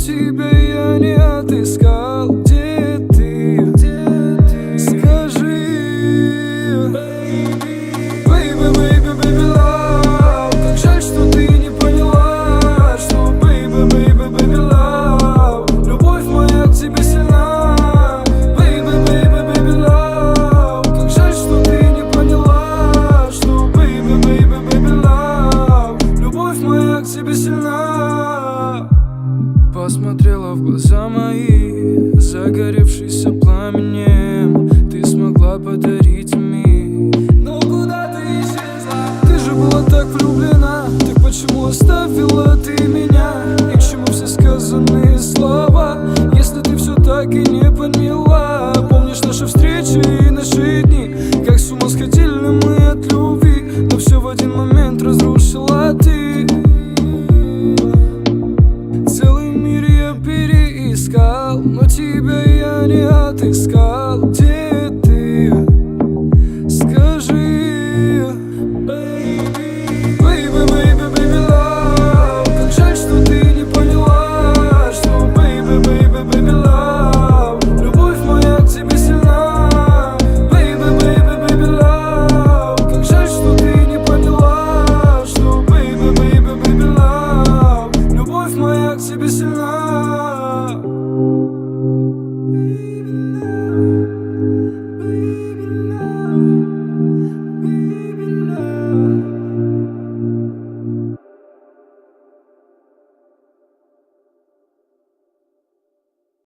тебя я не отыскал. Где ты? Скажи. Baby, baby, baby love. Как жаль, что ты не поняла, что baby, baby, baby love. Любовь моя к тебе сильна. Baby, baby, baby love. Как жаль, что ты не поняла, что baby, baby, baby love. Любовь моя к тебе сильна. Посмотрела в глаза мои, загоревшийся пламенем. Ты смогла подарить миг, но куда ты исчезла? Ты же была так влюблена, так почему оставила ты меня? И к чему все сказанные слова, если ты все так и не поняла? Помнишь наши встречи и наши дни, как с ума сходили мы от любви, но все в один момент разрушила ты. Целый мир я переискал, но тебя я не отыскал.